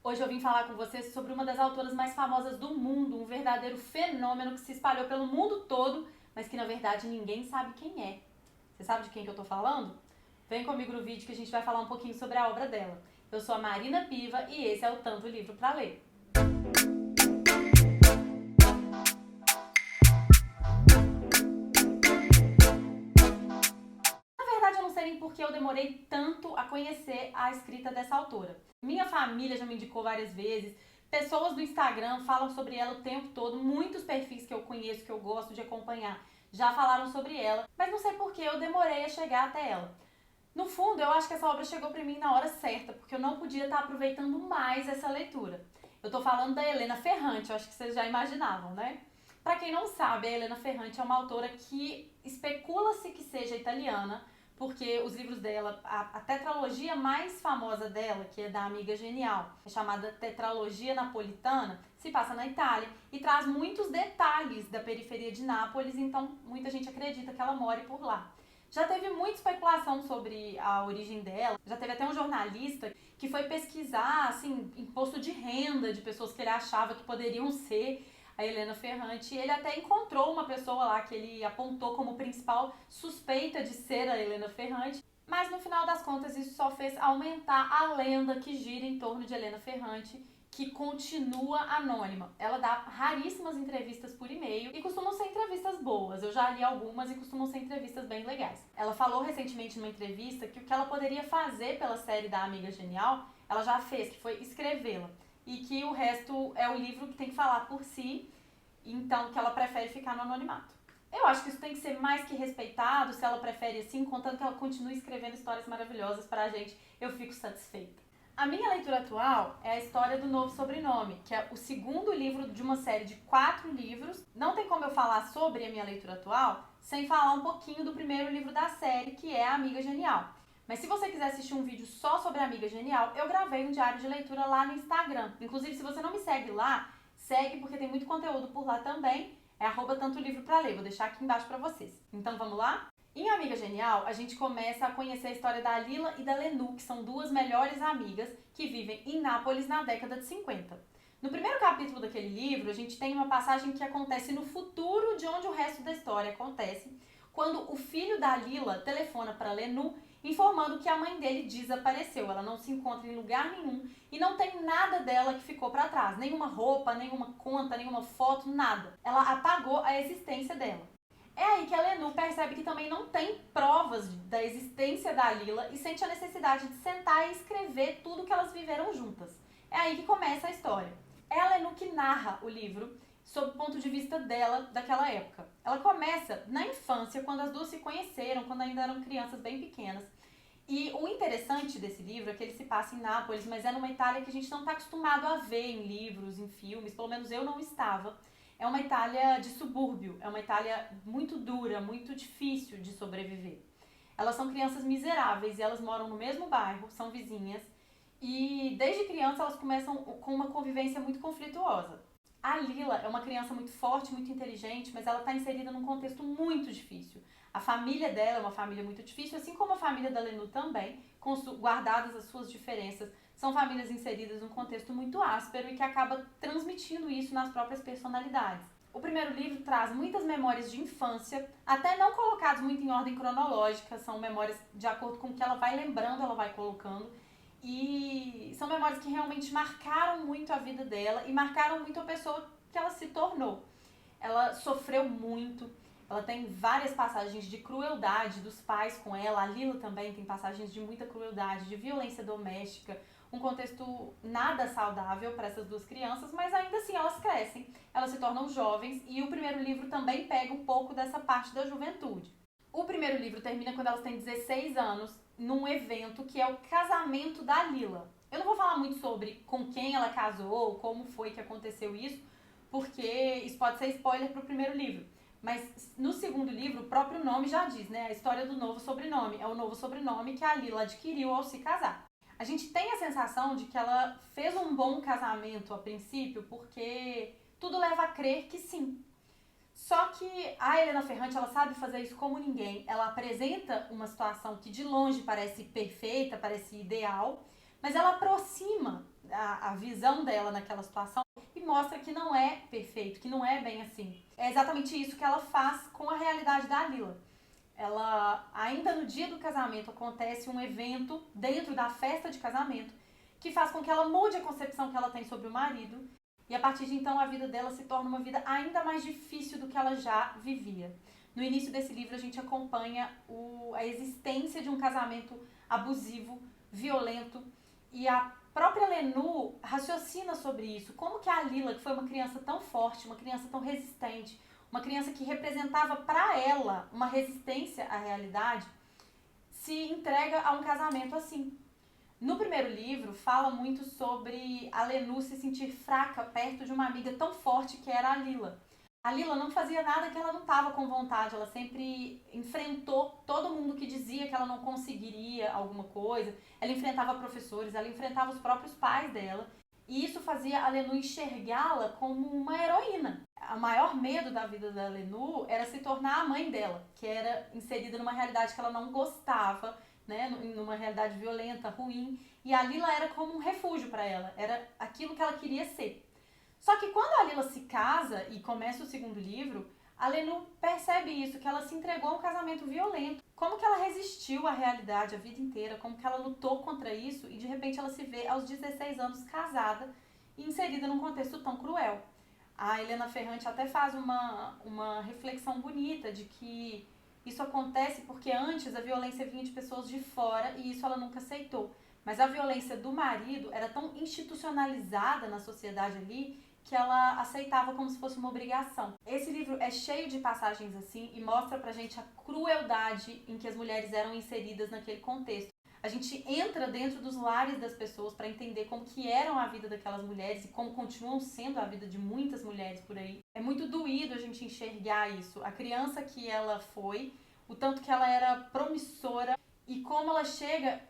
Hoje eu vim falar com vocês sobre uma das autoras mais famosas do mundo, um verdadeiro fenômeno que se espalhou pelo mundo todo, mas que na verdade ninguém sabe quem é. Você sabe de quem que eu tô falando? Vem comigo no vídeo que a gente vai falar um pouquinho sobre a obra dela. Eu sou a Marina Piva e esse é o Tanto Livro pra Ler. Eu não sei nem por que eu demorei tanto a conhecer a escrita dessa autora. Minha família já me indicou várias vezes, pessoas do Instagram falam sobre ela o tempo todo, muitos perfis que eu conheço, que eu gosto de acompanhar, já falaram sobre ela, mas não sei por que eu demorei a chegar até ela. No fundo, eu acho que essa obra chegou pra mim na hora certa, porque eu não podia estar aproveitando mais essa leitura. Eu tô falando da Helena Ferrante, eu acho que vocês já imaginavam, né? Pra quem não sabe, a Helena Ferrante é uma autora que especula-se que seja italiana, porque os livros dela, a tetralogia mais famosa dela, que é da Amiga Genial, é chamada Tetralogia Napolitana, se passa na Itália e traz muitos detalhes da periferia de Nápoles, então muita gente acredita que ela more por lá. Já teve muita especulação sobre a origem dela, já teve até um jornalista que foi pesquisar, assim, imposto de renda de pessoas que ele achava que poderiam ser a Helena Ferrante, e ele até encontrou uma pessoa lá que ele apontou como principal suspeita de ser a Helena Ferrante, mas no final das contas isso só fez aumentar a lenda que gira em torno de Helena Ferrante, que continua anônima. Ela dá raríssimas entrevistas por e-mail e costumam ser entrevistas boas. Eu já li algumas e costumam ser entrevistas bem legais. Ela falou recentemente numa entrevista que o que ela poderia fazer pela série da Amiga Genial, ela já fez, que foi escrevê-la. E que o resto é o livro que tem que falar por si, então que ela prefere ficar no anonimato. Eu acho que isso tem que ser mais que respeitado, se ela prefere assim, contanto que ela continue escrevendo histórias maravilhosas pra gente, eu fico satisfeita. A minha leitura atual é a história do Novo Sobrenome, que é o segundo livro de uma série de 4 livros. Não tem como eu falar sobre a minha leitura atual sem falar um pouquinho do primeiro livro da série, que é a Amiga Genial. Mas se você quiser assistir um vídeo só sobre a Amiga Genial, eu gravei um diário de leitura lá no Instagram. Inclusive, se você não me segue lá, segue porque tem muito conteúdo por lá também. É @tantolivro-pra-ler, vou deixar aqui embaixo pra vocês. Então vamos lá? Em Amiga Genial, a gente começa a conhecer a história da Lila e da Lenu, que são duas melhores amigas que vivem em Nápoles na década de 50. No primeiro capítulo daquele livro, a gente tem uma passagem que acontece no futuro de onde o resto da história acontece, quando o filho da Lila telefona para Lenu informando que a mãe dele desapareceu. Ela não se encontra em lugar nenhum e não tem nada dela que ficou para trás. Nenhuma roupa, nenhuma conta, nenhuma foto, nada. Ela apagou a existência dela. É aí que a Lenu percebe que também não tem provas da existência da Lila e sente a necessidade de sentar e escrever tudo que elas viveram juntas. É aí que começa a história. É a Lenu que narra o livro sob o ponto de vista dela daquela época. Ela começa na infância, quando as duas se conheceram, quando ainda eram crianças bem pequenas. E o interessante desse livro é que ele se passa em Nápoles, mas é numa Itália que a gente não está acostumado a ver em livros, em filmes, pelo menos eu não estava. É uma Itália de subúrbio, é uma Itália muito dura, muito difícil de sobreviver. Elas são crianças miseráveis e elas moram no mesmo bairro, são vizinhas, e desde criança elas começam com uma convivência muito conflituosa. A Lila é uma criança muito forte, muito inteligente, mas ela está inserida num contexto muito difícil. A família dela é uma família muito difícil, assim como a família da Lenu também, guardadas as suas diferenças. São famílias inseridas num contexto muito áspero e que acaba transmitindo isso nas próprias personalidades. O primeiro livro traz muitas memórias de infância, até não colocadas muito em ordem cronológica, são memórias de acordo com o que ela vai lembrando, ela vai colocando. E são memórias que realmente marcaram muito a vida dela e marcaram muito a pessoa que ela se tornou. Ela sofreu muito, ela tem várias passagens de crueldade dos pais com ela, a Lila também tem passagens de muita crueldade, de violência doméstica, um contexto nada saudável para essas duas crianças, mas ainda assim elas crescem, elas se tornam jovens e o primeiro livro também pega um pouco dessa parte da juventude. O primeiro livro termina quando elas têm 16 anos, num evento que é o casamento da Lila. Eu não vou falar muito sobre com quem ela casou, como foi que aconteceu isso, porque isso pode ser spoiler para o primeiro livro. Mas no segundo livro, o próprio nome já diz, né? A história do novo sobrenome. É o novo sobrenome que a Lila adquiriu ao se casar. A gente tem a sensação de que ela fez um bom casamento a princípio, porque tudo leva a crer que sim. Só que a Helena Ferrante, ela sabe fazer isso como ninguém. Ela apresenta uma situação que de longe parece perfeita, parece ideal, mas ela aproxima a visão dela naquela situação e mostra que não é perfeito, que não é bem assim. É exatamente isso que ela faz com a realidade da Lila. Ela, ainda no dia do casamento, acontece um evento dentro da festa de casamento que faz com que ela mude a concepção que ela tem sobre o marido e a partir de então a vida dela se torna uma vida ainda mais difícil do que ela já vivia. No início desse livro a gente acompanha a existência de um casamento abusivo, violento, e a própria Lenu raciocina sobre isso. Como que a Lila, que foi uma criança tão forte, uma criança tão resistente, uma criança que representava para ela uma resistência à realidade, se entrega a um casamento assim. No primeiro livro, fala muito sobre a Lenu se sentir fraca perto de uma amiga tão forte que era a Lila. A Lila não fazia nada que ela não estava com vontade, ela sempre enfrentou todo mundo que dizia que ela não conseguiria alguma coisa, ela enfrentava professores, ela enfrentava os próprios pais dela, e isso fazia a Lenu enxergá-la como uma heroína. O maior medo da vida da Lenu era se tornar a mãe dela, que era inserida numa realidade que ela não gostava, né, numa realidade violenta, ruim, e a Lila era como um refúgio para ela, era aquilo que ela queria ser. Só que quando a Lila se casa e começa o segundo livro, a Lenu percebe isso, que ela se entregou a um casamento violento. Como que ela resistiu à realidade a vida inteira, como que ela lutou contra isso e de repente ela se vê aos 16 anos casada e inserida num contexto tão cruel. A Helena Ferrante até faz uma reflexão bonita de que isso acontece porque antes a violência vinha de pessoas de fora e isso ela nunca aceitou. Mas a violência do marido era tão institucionalizada na sociedade ali que ela aceitava como se fosse uma obrigação. Esse livro é cheio de passagens assim e mostra pra gente a crueldade em que as mulheres eram inseridas naquele contexto. A gente entra dentro dos lares das pessoas para entender como que eram a vida daquelas mulheres e como continuam sendo a vida de muitas mulheres por aí. É muito doído a gente enxergar isso. A criança que ela foi, o tanto que ela era promissora e como ela chega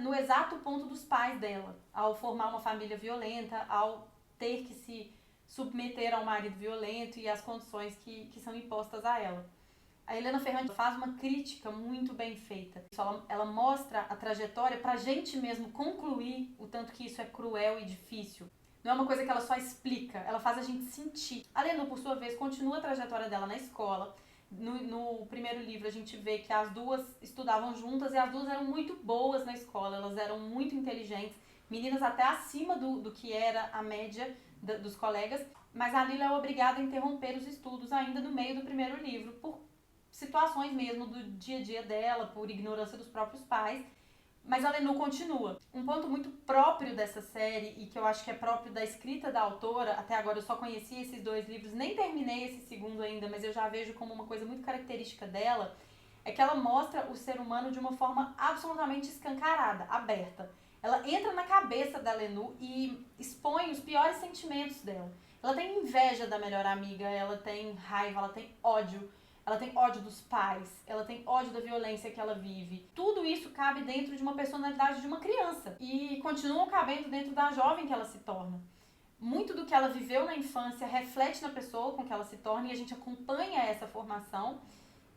no exato ponto dos pais dela, ao formar uma família violenta, ao ter que se submeter ao marido violento e às condições que são impostas a ela. A Helena Ferrante faz uma crítica muito bem feita. Ela mostra a trajetória pra gente mesmo concluir o tanto que isso é cruel e difícil. Não é uma coisa que ela só explica, ela faz a gente sentir. A Lenu, por sua vez, continua a trajetória dela na escola. No primeiro livro a gente vê que as duas estudavam juntas e as duas eram muito boas na escola, elas eram muito inteligentes, meninas até acima do que era a média dos colegas, mas a Lila é obrigada a interromper os estudos ainda no meio do primeiro livro, por situações mesmo do dia a dia dela, por ignorância dos próprios pais, mas a Lenu continua. Um ponto muito próprio dessa série, e que eu acho que é próprio da escrita da autora, até agora eu só conheci esses dois livros, nem terminei esse segundo ainda, mas eu já vejo como uma coisa muito característica dela, é que ela mostra o ser humano de uma forma absolutamente escancarada, aberta. Ela entra na cabeça da Lenu e expõe os piores sentimentos dela. Ela tem inveja da melhor amiga, ela tem raiva, ela tem ódio. Ela tem ódio dos pais, ela tem ódio da violência que ela vive. Tudo isso cabe dentro de uma personalidade de uma criança e continua cabendo dentro da jovem que ela se torna. Muito do que ela viveu na infância reflete na pessoa com que ela se torna e a gente acompanha essa formação.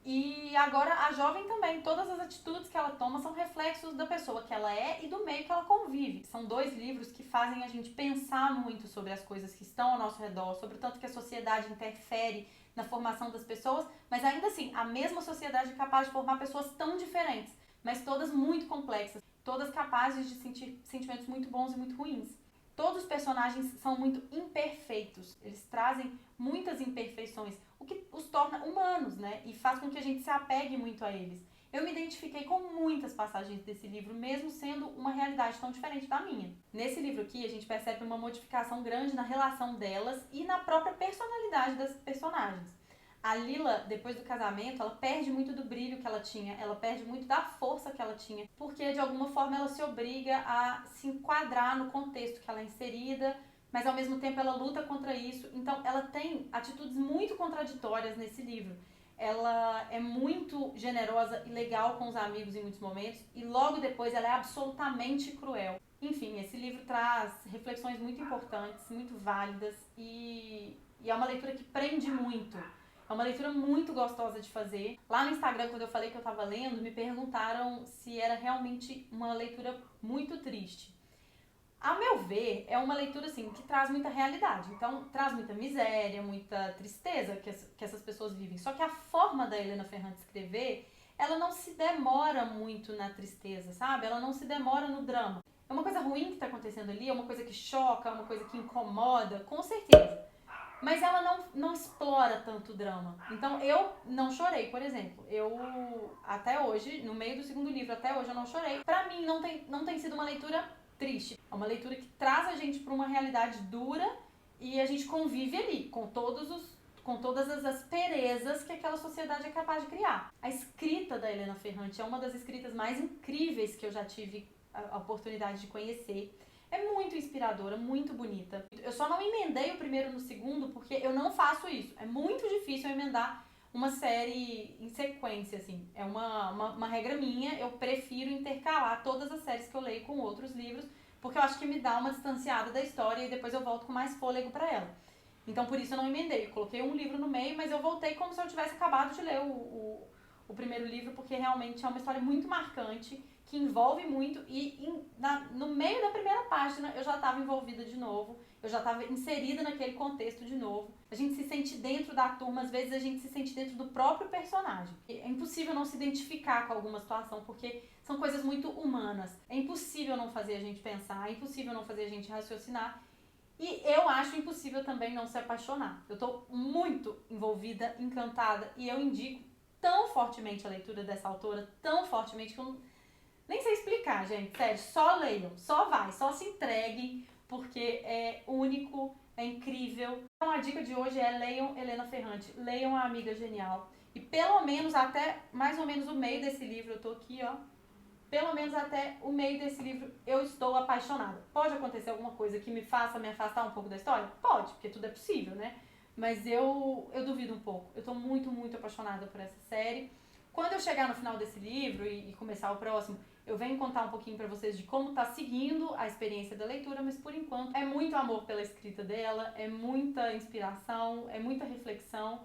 E agora a jovem também, todas as atitudes que ela toma são reflexos da pessoa que ela é e do meio que ela convive. São dois livros que fazem a gente pensar muito sobre as coisas que estão ao nosso redor, sobre o tanto que a sociedade interfere na formação das pessoas, mas ainda assim, a mesma sociedade é capaz de formar pessoas tão diferentes, mas todas muito complexas, todas capazes de sentir sentimentos muito bons e muito ruins. Todos os personagens são muito imperfeitos, eles trazem muitas imperfeições, o que os torna humanos, né? E faz com que a gente se apegue muito a eles. Eu me identifiquei com muitas passagens desse livro, mesmo sendo uma realidade tão diferente da minha. Nesse livro aqui, a gente percebe uma modificação grande na relação delas e na própria personalidade das personagens. A Lila, depois do casamento, ela perde muito do brilho que ela tinha, ela perde muito da força que ela tinha, porque de alguma forma ela se obriga a se enquadrar no contexto que ela é inserida, mas ao mesmo tempo ela luta contra isso. Então ela tem atitudes muito contraditórias nesse livro. Ela é muito generosa e legal com os amigos em muitos momentos e logo depois ela é absolutamente cruel. Enfim, esse livro traz reflexões muito importantes, muito válidas e é uma leitura que prende muito. É uma leitura muito gostosa de fazer. Lá no Instagram, quando eu falei que eu estava lendo, me perguntaram se era realmente uma leitura muito triste. A meu ver, é uma leitura assim que traz muita realidade. Então, traz muita miséria, muita tristeza que essas pessoas vivem. Só que a forma da Helena Ferrante escrever, ela não se demora muito na tristeza, sabe? Ela não se demora no drama. É uma coisa ruim que tá acontecendo ali, é uma coisa que choca, é uma coisa que incomoda, com certeza. Mas ela não explora tanto o drama. Então eu não chorei, por exemplo. Eu, até hoje, no meio do segundo livro, até hoje eu não chorei. Pra mim não tem sido uma leitura triste. É uma leitura que traz a gente pra uma realidade dura e a gente convive ali com todas as asperezas que aquela sociedade é capaz de criar. A escrita da Helena Ferrante é uma das escritas mais incríveis que eu já tive a oportunidade de conhecer. É muito inspiradora, muito bonita. Eu só não emendei o primeiro no segundo porque eu não faço isso. É muito difícil eu emendar uma série em sequência, assim. É uma regra minha. Eu prefiro intercalar todas as séries que eu leio com outros livros, porque eu acho que me dá uma distanciada da história e depois eu volto com mais fôlego pra ela. Então por isso eu não emendei. Eu coloquei um livro no meio, mas eu voltei como se eu tivesse acabado de ler o primeiro livro, porque realmente é uma história muito marcante, que envolve muito e no meio da primeira página eu já estava envolvida de novo, eu já estava inserida naquele contexto de novo. A gente se sente dentro da turma, às vezes a gente se sente dentro do próprio personagem. É impossível não se identificar com alguma situação, porque são coisas muito humanas. É impossível não fazer a gente pensar, é impossível não fazer a gente raciocinar. E eu acho impossível também não se apaixonar. Eu tô muito envolvida, encantada, e eu indico tão fortemente a leitura dessa autora, tão fortemente que eu nem sei explicar, gente. Sério, só leiam, só vai, só se entreguem, porque é único, é incrível. Então a dica de hoje é leiam Helena Ferrante, leiam A Amiga Genial. E pelo menos até mais ou menos o meio desse livro, eu tô aqui, ó. Pelo menos até o meio desse livro eu estou apaixonada. Pode acontecer alguma coisa que me faça me afastar um pouco da história? Pode, porque tudo é possível, né? Mas eu duvido um pouco. Eu tô muito, muito apaixonada por essa série. Quando eu chegar no final desse livro e começar o próximo, eu venho contar um pouquinho pra vocês de como tá seguindo a experiência da leitura, mas por enquanto é muito amor pela escrita dela, é muita inspiração, é muita reflexão.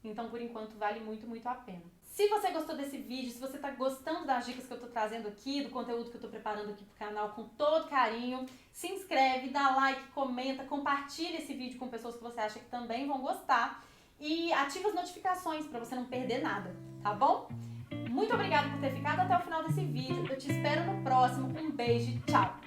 Então, por enquanto, vale muito, muito a pena. Se você gostou desse vídeo, se você tá gostando das dicas que eu tô trazendo aqui, do conteúdo que eu tô preparando aqui pro canal com todo carinho, se inscreve, dá like, comenta, compartilha esse vídeo com pessoas que você acha que também vão gostar e ativa as notificações pra você não perder nada, tá bom? Muito obrigada por ter ficado até o final desse vídeo. Eu te espero no próximo. Um beijo, tchau!